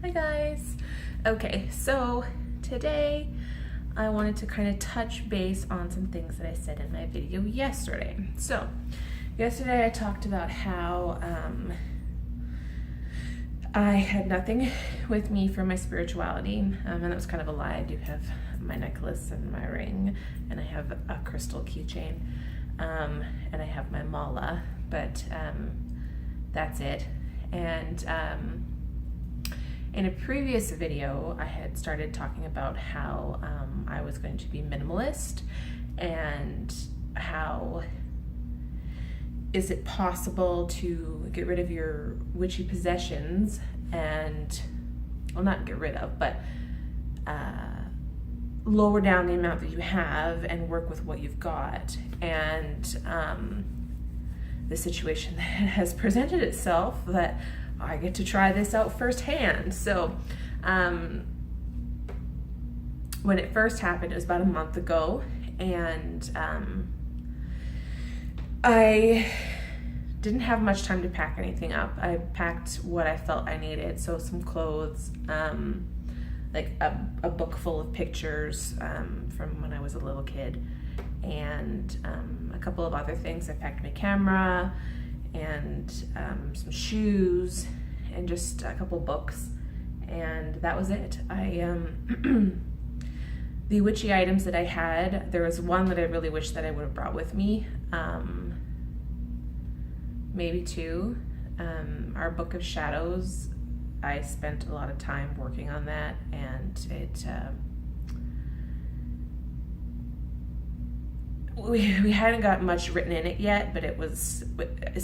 Hi guys. Okay, so today I wanted to kind of touch base on some things that I said in my video yesterday. So yesterday I talked about how I had nothing with me for my spirituality, and that was kind of a lie. I do have my necklace and my ring, and I have a crystal keychain, and I have my mala, but that's it. And in a previous video, I had started talking about how I was going to be minimalist, and how is it possible to get rid of your witchy possessions and, well, not get rid of, but lower down the amount that you have and work with what you've got. And the situation that has presented itself that I get to try this out firsthand. So when it first happened, it was about a month ago, and I didn't have much time to pack anything up. I packed what I felt I needed, so some clothes, like a book full of pictures from when I was a little kid, and a couple of other things. I packed my camera and some shoes and just a couple books, and that was it. The witchy items that I had, there was one that I really wish that I would have brought with me, maybe two. Our Book of Shadows, I spent a lot of time working on that, and it we hadn't got much written in it yet, but it's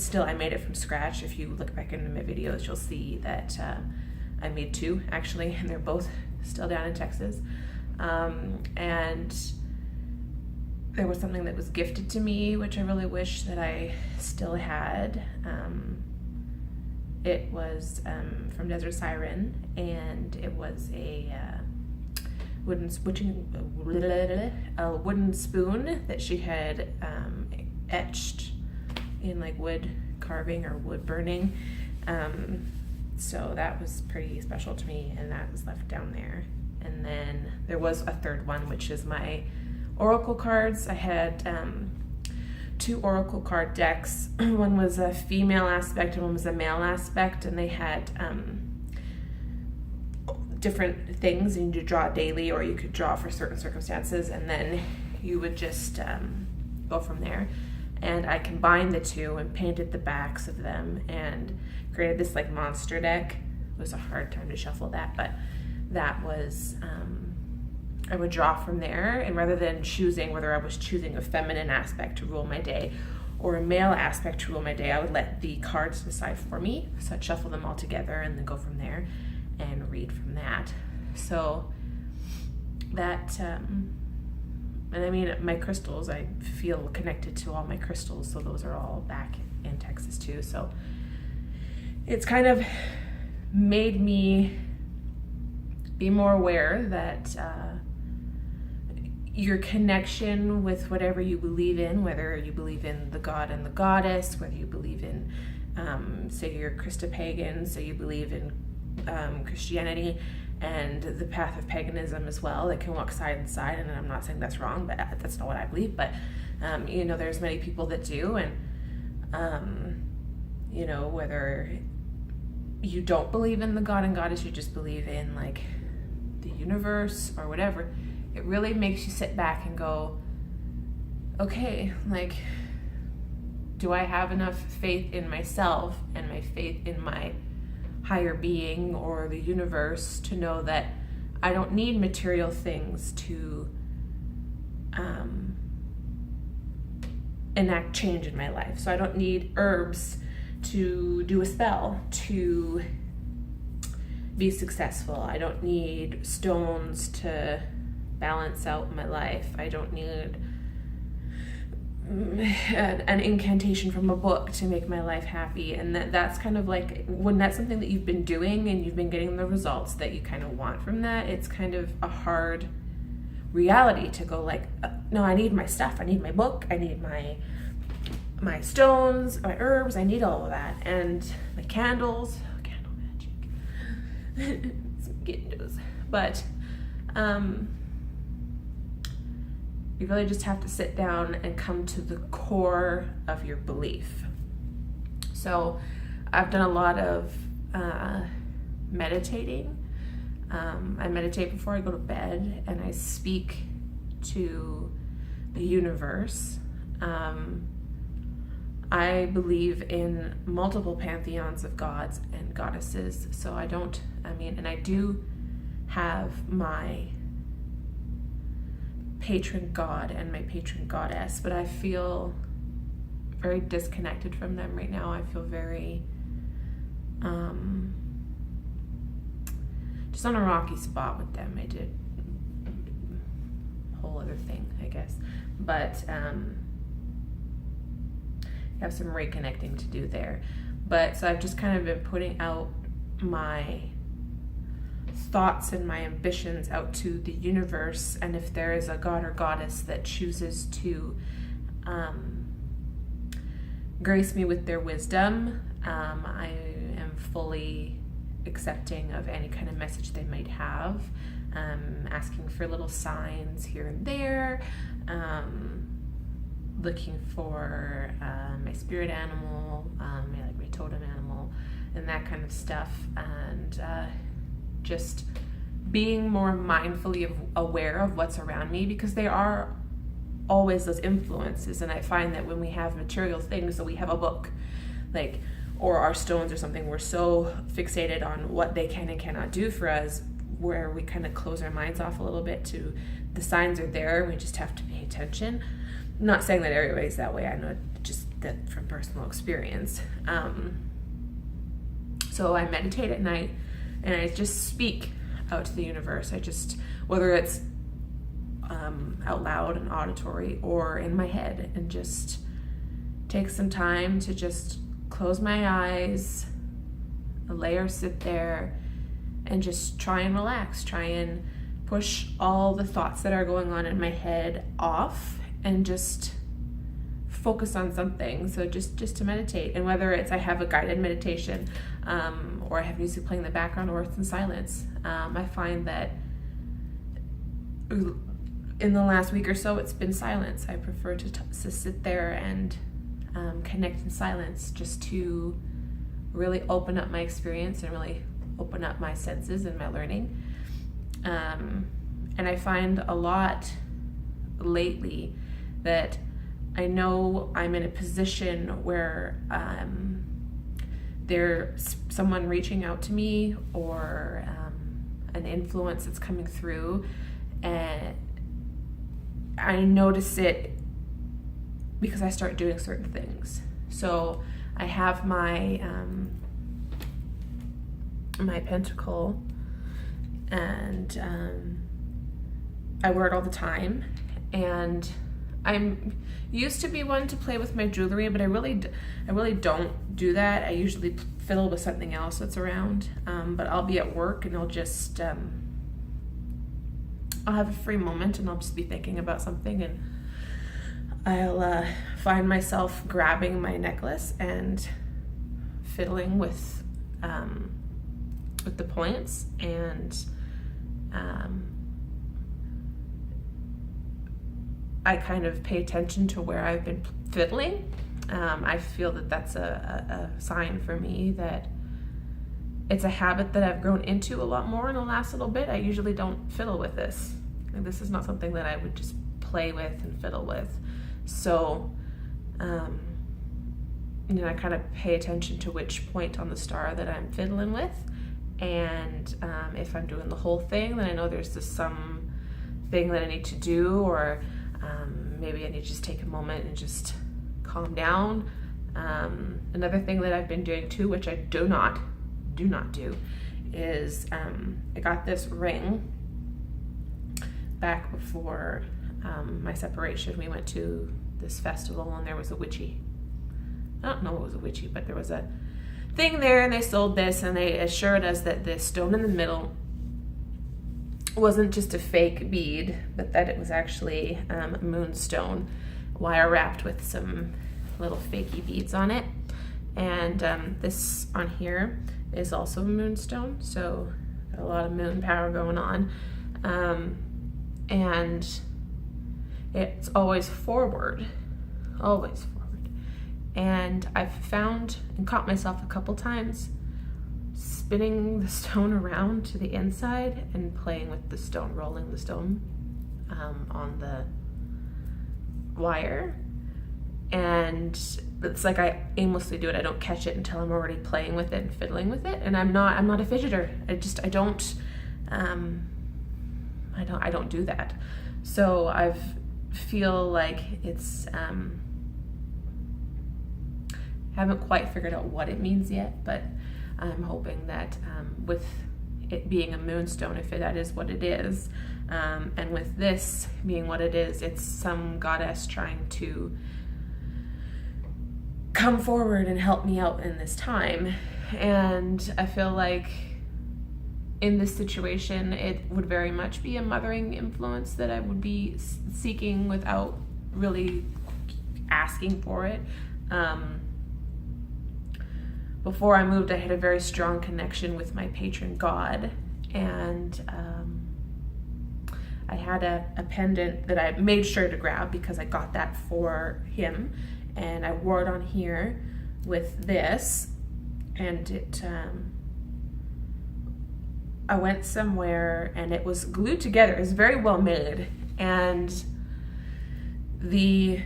still, I made it from scratch. If you look back into my videos, you'll see that I made two actually, and they're both still down in Texas. And there was something that was gifted to me, which I really wish that I still had. It was from Desert Siren, and it was a wooden spoon that she had etched in like wood carving or wood burning. So that was pretty special to me, and that was left down there. And then there was a third one, which is my oracle cards. I had two oracle card decks. One was a female aspect and one was a male aspect, and they had different things, and you draw daily or you could draw for certain circumstances, and then you would just go from there. And I combined the two and painted the backs of them and created this like monster deck. It was a hard time to shuffle that, but that was I would draw from there, and rather than choosing whether I was choosing a feminine aspect to rule my day or a male aspect to rule my day, I would let the cards decide for me. So I'd shuffle them all together and then go from there and read from that. So that, and I mean, my crystals, I feel connected to all my crystals, so those are all back in Texas too. So it's kind of made me be more aware that your connection with whatever you believe in, whether you believe in the god and the goddess, whether you believe in, say you're Christopagan, so you believe in Christianity and the path of paganism as well. It can walk side and side, and I'm not saying that's wrong, but that's not what I believe. But you know, there's many people that do, and you know, whether you don't believe in the god and goddess, you just believe in like the universe or whatever, it really makes you sit back and go, okay, like, do I have enough faith in myself and my faith in my higher being or the universe to know that I don't need material things to enact change in my life. So I don't need herbs to do a spell to be successful. I don't need stones to balance out my life. I don't need an incantation from a book to make my life happy. And that's kind of like, when that's something that you've been doing and you've been getting the results that you kind of want from that, it's kind of a hard reality to go like, no, I need my stuff. I need my book. I need my stones, my herbs. I need all of that. And my candles, candle magic. Some Gindos. But you really just have to sit down and come to the core of your belief. So I've done a lot of meditating. I meditate before I go to bed, and I speak to the universe. I believe in multiple pantheons of gods and goddesses, so I do have my patron god and my patron goddess, but I feel very disconnected from them right now. I feel very just on a rocky spot with them. I did a whole other thing, I guess, but have some reconnecting to do there. But so I've just kind of been putting out my thoughts and my ambitions out to the universe, and if there is a god or goddess that chooses to grace me with their wisdom, I am fully accepting of any kind of message they might have, asking for little signs here and there, looking for my spirit animal, like my totem animal, and that kind of stuff, and just being more mindfully aware of what's around me, because they are always those influences. And I find that when we have material things, so we have a book, like, or our stones or something, we're so fixated on what they can and cannot do for us, where we kind of close our minds off a little bit to the signs are there, and we just have to pay attention. I'm not saying that everybody's that way, I know just that from personal experience. So I meditate at night, and I just speak out to the universe. I just, whether it's out loud and auditory or in my head, and just take some time to just close my eyes, lay or sit there, and just try and relax, try and push all the thoughts that are going on in my head off, and just focus on something. So just to meditate, and whether it's I have a guided meditation, or I have music playing in the background, or it's in silence. I find that in the last week or so, it's been silence. I prefer to sit there and connect in silence, just to really open up my experience and really open up my senses and my learning. And I find a lot lately that I know I'm in a position where there's someone reaching out to me, or an influence that's coming through, and I notice it because I start doing certain things. So I have my my pentacle, and I wear it all the time, and I'm used to be one to play with my jewelry, but I really don't do that. I usually fiddle with something else that's around, but I'll be at work, and I'll just I'll have a free moment, and I'll just be thinking about something, and I'll find myself grabbing my necklace and fiddling with the points, and I kind of pay attention to where I've been fiddling. I feel that that's a sign for me that it's a habit that I've grown into a lot more in the last little bit. I usually don't fiddle with this. Like, this is not something that I would just play with and fiddle with. So, I kind of pay attention to which point on the star that I'm fiddling with. And if I'm doing the whole thing, then I know there's just some thing that I need to do, or maybe I need to just take a moment and just calm down. Another thing that I've been doing too, which I do not do, is I got this ring back before my separation. We went to this festival, and there was a witchy. I don't know what was a witchy, but there was a thing there, and they sold this, and they assured us that this stone in the middle wasn't just a fake bead, but that it was actually a moonstone, wire wrapped with some little fakey beads on it. And this on here is also a moonstone, so got a lot of moon power going on. And it's always forward. And I've found and caught myself a couple times spinning the stone around to the inside and playing with the stone, rolling the stone on the wire. And it's like I aimlessly do it. I don't catch it until I'm already playing with it and fiddling with it. And I'm not a fidgeter. I don't do that. So I feel like it's haven't quite figured out what it means yet, but I'm hoping that with it being a moonstone, if that is what it is, and with this being what it is, it's some goddess trying to come forward and help me out in this time. And I feel like in this situation, it would very much be a mothering influence that I would be seeking without really asking for it. Before I moved, I had a very strong connection with my patron god, and I had a pendant that I made sure to grab because I got that for him, and I wore it on here with this, and it I went somewhere and it was glued together. It was very well made, and the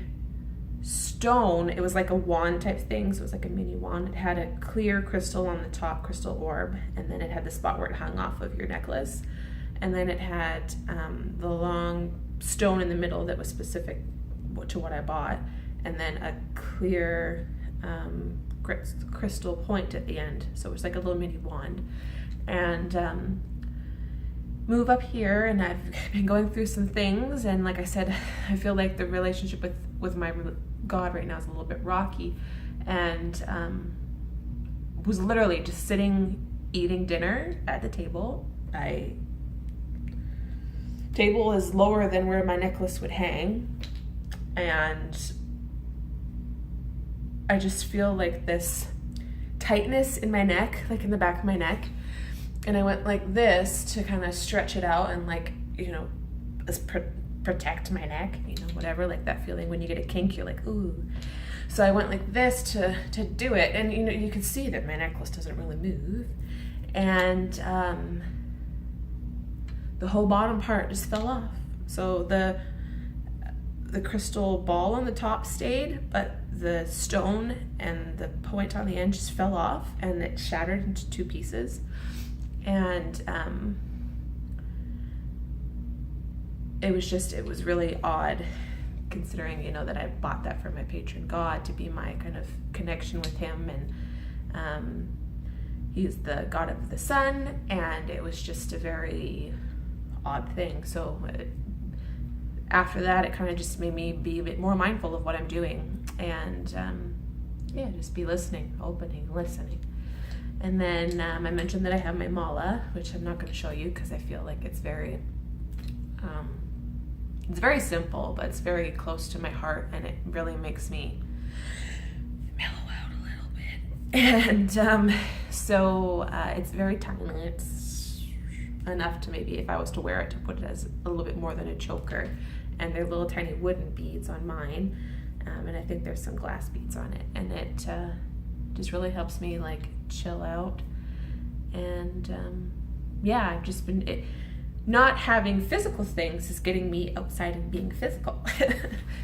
stone, it was like a wand type thing, so it was like a mini wand. It had a clear crystal on the top, crystal orb, and then it had the spot where it hung off of your necklace, and then it had the long stone in the middle that was specific to what I bought, and then a clear crystal point at the end, so it was like a little mini wand. And move up here, and I've been going through some things, and like I said, I feel like the relationship with my God right now is a little bit rocky, and was literally just sitting eating dinner at the table. Table is lower than where my necklace would hang, and I just feel like this tightness in my neck, like in the back of my neck, and I went like this to kind of stretch it out and, like, you know, protect my neck, you know, whatever, like that feeling when you get a kink, you're like, ooh. So I went like this to do it, and you know, you can see that my necklace doesn't really move, and the whole bottom part just fell off. So the crystal ball on the top stayed, but the stone and the point on the end just fell off, and it shattered into two pieces. And it was really odd, considering, you know, that I bought that for my patron god to be my kind of connection with him, and he's the god of the sun, and it was just a very odd thing. So after that, it kind of just made me be a bit more mindful of what I'm doing, and just be listening, opening, listening. And then I mentioned that I have my mala, which I'm not going to show you because I feel like it's very simple, but it's very close to my heart, and it really makes me mellow out a little bit. And so it's very tiny. It's enough to maybe, if I was to wear it, to put it as a little bit more than a choker. And they're little tiny wooden beads on mine, and I think there's some glass beads on it, and it just really helps me, like, chill out. And I've just been not having physical things is getting me outside and being physical.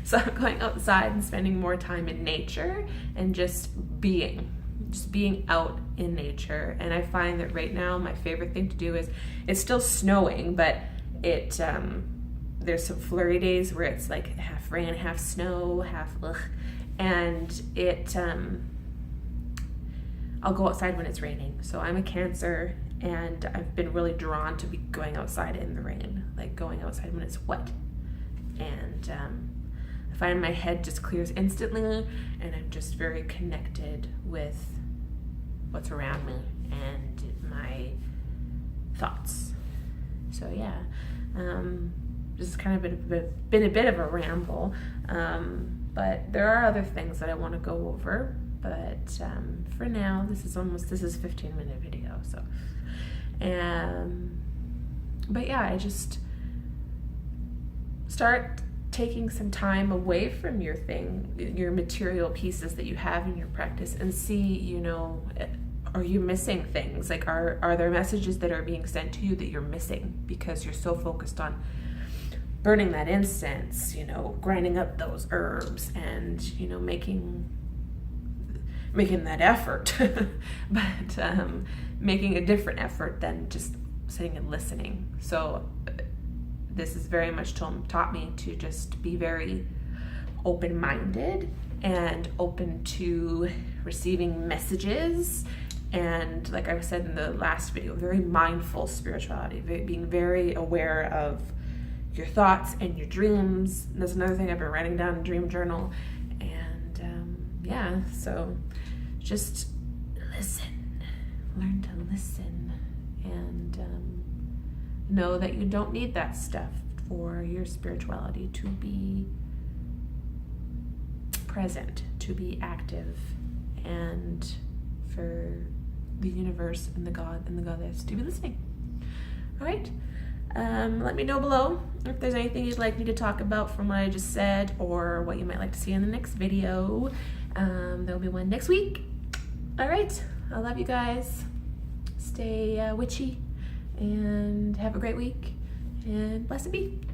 So I'm going outside and spending more time in nature and just being out in nature. And I find that right now my favorite thing to do is, it's still snowing, but it there's some flurry days where it's like half rain, half snow, and it I'll go outside when it's raining. So I'm a Cancer, and I've been really drawn to be going outside in the rain, like going outside when it's wet. And I find my head just clears instantly, and I'm just very connected with what's around me and my thoughts. So yeah, this has kind of been a bit of a ramble, but there are other things that I want to go over. But for now, this is a 15-minute video. So, But yeah, I just start taking some time away from your material pieces that you have in your practice, and see, you know, are you missing things? Like, are there messages that are being sent to you that you're missing because you're so focused on burning that incense, you know, grinding up those herbs, and, you know, making that effort, but making a different effort than just sitting and listening. So this has very much taught me to just be very open-minded and open to receiving messages. And like I said in the last video, very mindful spirituality, being very aware of your thoughts and your dreams. And that's another thing I've been writing down in Dream Journal. And yeah, so just listen, learn to listen, and know that you don't need that stuff for your spirituality to be present, to be active, and for the universe and the God and the goddess to be listening. All right. Let me know below if there's anything you'd like me to talk about from what I just said, or what you might like to see in the next video. There'll be one next week. All right. I love you guys. Stay witchy, and have a great week, and blessed be.